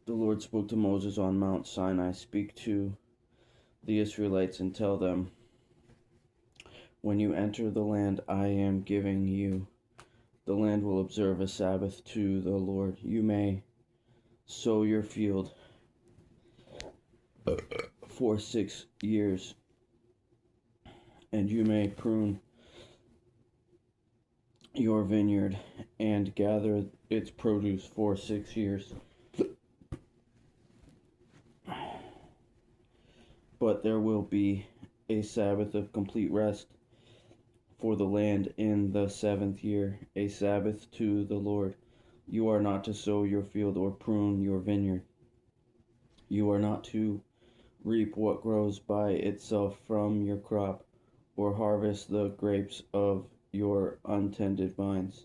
The Lord spoke to Moses on Mount Sinai. Speak to the Israelites and tell them, when you enter the land I am giving you, the land will observe a Sabbath to the Lord. You may sow your field for 6 years, and you may prune your vineyard and gather its produce for 6 years. But there will be a Sabbath of complete rest for the land in the 7th year, a Sabbath to the Lord. You are not to sow your field or prune your vineyard. You are not to reap what grows by itself from your crop, or harvest the grapes of your untended vines.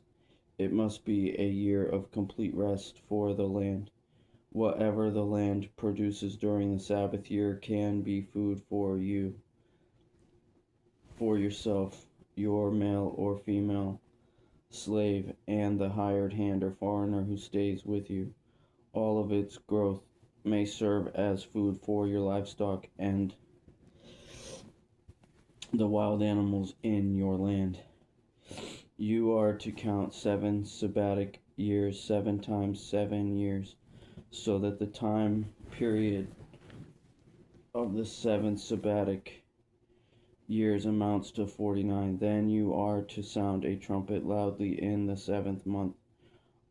It must be a year of complete rest for the land. Whatever the land produces during the Sabbath year can be food for you, for yourself, your male or female slave, and the hired hand or foreigner who stays with you. All of its growth may serve as food for your livestock and the wild animals in your land. You are to count 7 sabbatic years, 7 times 7 years, so that the time period of the 7 sabbatic years amounts to 49. Then you are to sound a trumpet loudly in the 7th month.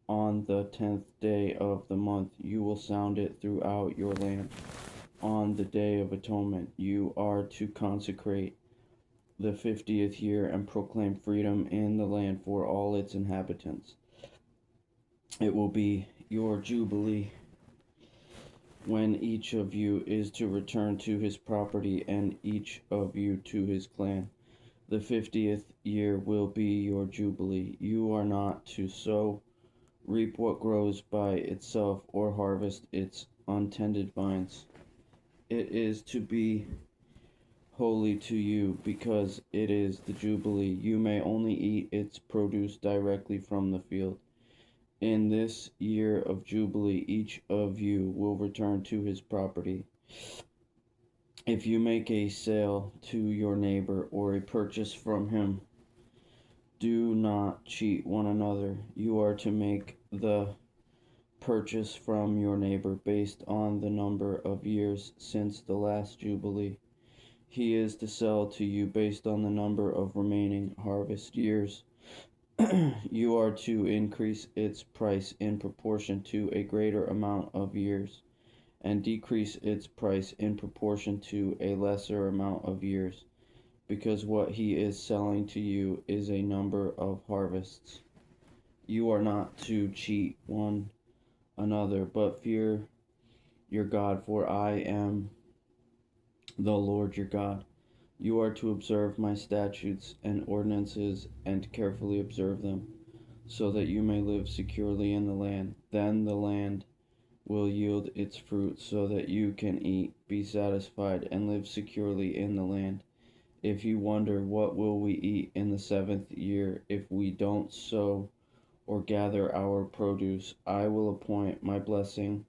On the 10th day of the month you will sound it throughout your land. On the Day of Atonement you are to consecrate the 50th year and proclaim freedom in the land for all its inhabitants. It will be your jubilee, when each of you is to return to his property and each of you to his clan. The 50th year will be your jubilee. You are not to sow, reap what grows by itself, or harvest its untended vines. It is to be holy to you, because it is the Jubilee. You may only eat its produce directly from the field. In this year of Jubilee, each of you will return to his property. If you make a sale to your neighbor or a purchase from him, do not cheat one another. You are to make the purchase from your neighbor based on the number of years since the last Jubilee. He is to sell to you based on the number of remaining harvest years. You are to increase its price in proportion to a greater amount of years, and decrease its price in proportion to a lesser amount of years, because what he is selling to you is a number of harvests. You are not to cheat one another, but fear your God, for I am the Lord your God. You are to observe my statutes and ordinances and carefully observe them, so that you may live securely in the land. Then the land will yield its fruit, so that you can eat, be satisfied, and live securely in the land. If you wonder, what will we eat in the 7th year if we don't sow or gather our produce, I will appoint my blessing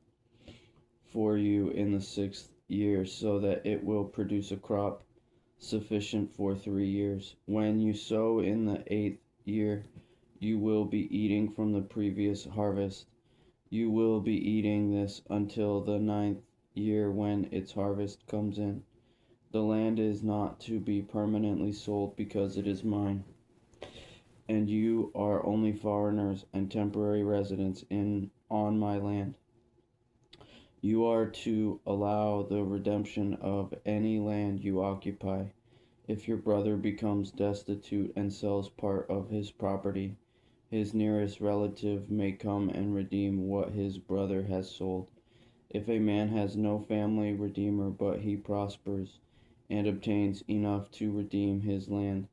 for you in the 6th year, so that it will produce a crop sufficient for 3 years. When you sow in the 8th year, you will be eating from the previous harvest. You will be eating this until the 9th year, when its harvest comes in. The land is not to be permanently sold, because it is mine, and you are only foreigners and temporary residents on my land. You are to allow the redemption of any land you occupy. If your brother becomes destitute and sells part of his property, his nearest relative may come and redeem what his brother has sold. If a man has no family redeemer, but he prospers and obtains enough to redeem his land,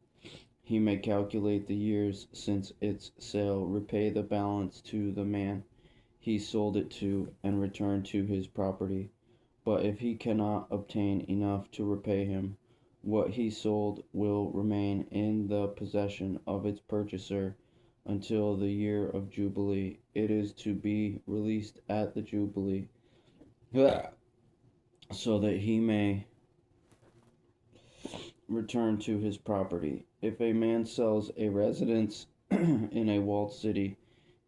he may calculate the years since its sale, repay the balance to the man he sold it to, and return to his property. But if he cannot obtain enough to repay him, what he sold will remain in the possession of its purchaser until the year of Jubilee. It is to be released at the Jubilee. so that he may return to his property. If a man sells a residence in a walled city,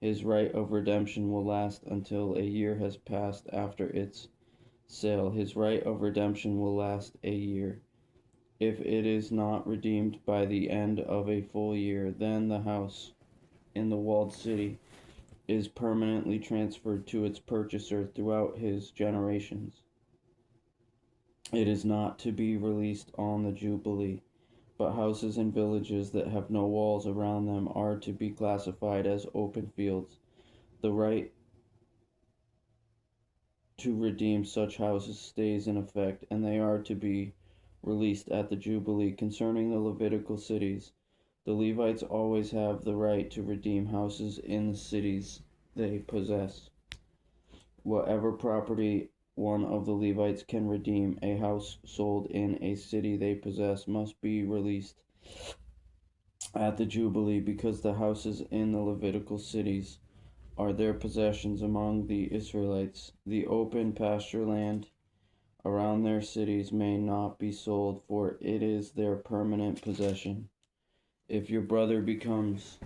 his right of redemption will last until a year has passed after its sale. His right of redemption will last a year. If it is not redeemed by the end of a full year, then the house in the walled city is permanently transferred to its purchaser throughout his generations. It is not to be released on the Jubilee, but houses in villages that have no walls around them are to be classified as open fields. The right to redeem such houses stays in effect, and they are to be released at the Jubilee. Concerning the Levitical cities, the Levites always have the right to redeem houses in the cities they possess. Whatever property one of the Levites can redeem, a house sold in a city they possess must be released at the Jubilee, because the houses in the Levitical cities are their possessions among the Israelites. The open pasture land around their cities may not be sold, for it is their permanent possession. If your brother becomes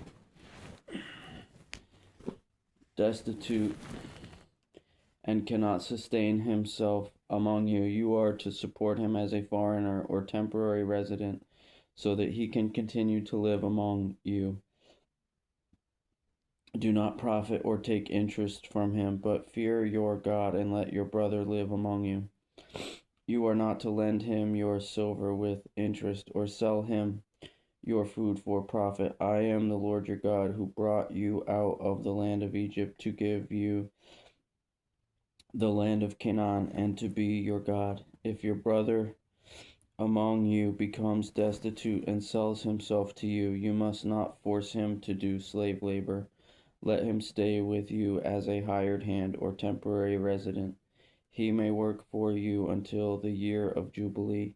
destitute and cannot sustain himself among you, you are to support him as a foreigner or temporary resident, so that he can continue to live among you. Do not profit or take interest from him, but fear your God and let your brother live among you. You are not to lend him your silver with interest or sell him your food for profit. I am the Lord your God, who brought you out of the land of Egypt to give you the land of Canaan and to be your God. If your brother among you becomes destitute and sells himself to you, you must not force him to do slave labor. Let him stay with you as a hired hand or temporary resident. He may work for you until the year of Jubilee.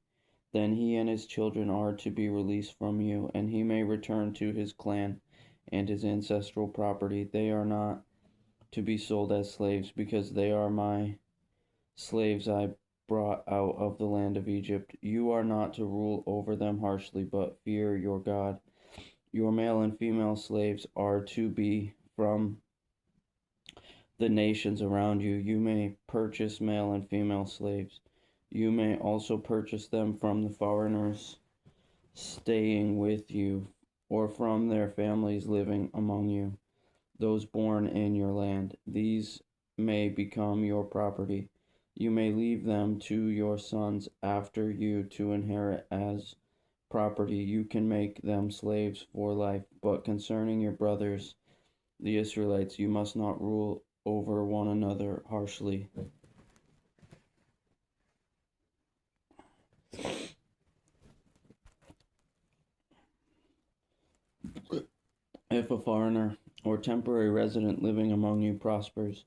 Then he and his children are to be released from you, and he may return to his clan and his ancestral property. They are not to be sold as slaves, because they are my slaves I brought out of the land of Egypt. You are not to rule over them harshly, but fear your God. Your male and female slaves are to be from the nations around you. You may purchase male and female slaves. You may also purchase them from the foreigners staying with you, or from their families living among you, those born in your land. These may become your property. You may leave them to your sons after you to inherit as property. You can make them slaves for life. But concerning your brothers, the Israelites, you must not rule over one another harshly. If a foreigner or temporary resident living among you prospers,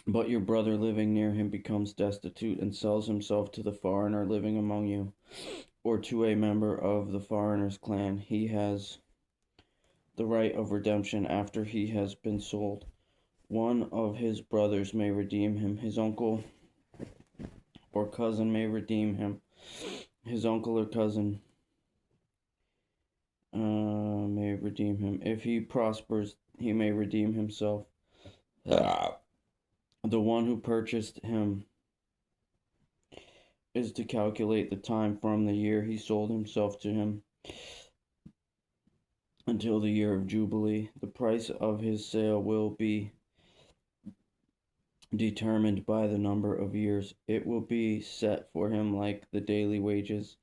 but your brother living near him becomes destitute and sells himself to the foreigner living among you, or to a member of the foreigner's clan, he has the right of redemption after he has been sold. One of his brothers may redeem him. His uncle or cousin may redeem him. His uncle or cousin may redeem him. If he prospers, he may redeem himself. The one who purchased him is to calculate the time from the year he sold himself to him until the year of Jubilee. The price of his sale will be determined by the number of years. It will be set for him like the daily wages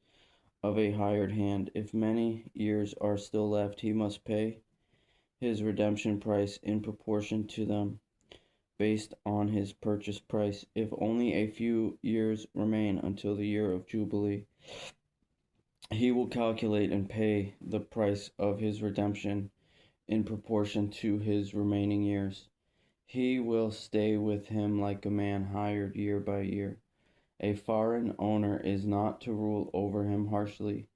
of a hired hand. If many years are still left, he must pay his redemption price in proportion to them, based on his purchase price. If only a few years remain until the year of Jubilee, he will calculate and pay the price of his redemption in proportion to his remaining years. He will stay with him like a man hired year by year. A foreign owner is not to rule over him harshly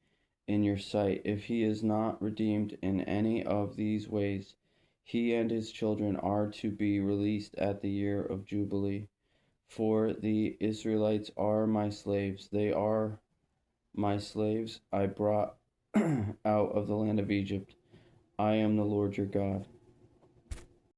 in your sight. If he is not redeemed in any of these ways, he and his children are to be released at the year of Jubilee. For the Israelites are my slaves. They are my slaves I brought out of the land of Egypt. I am the Lord your God.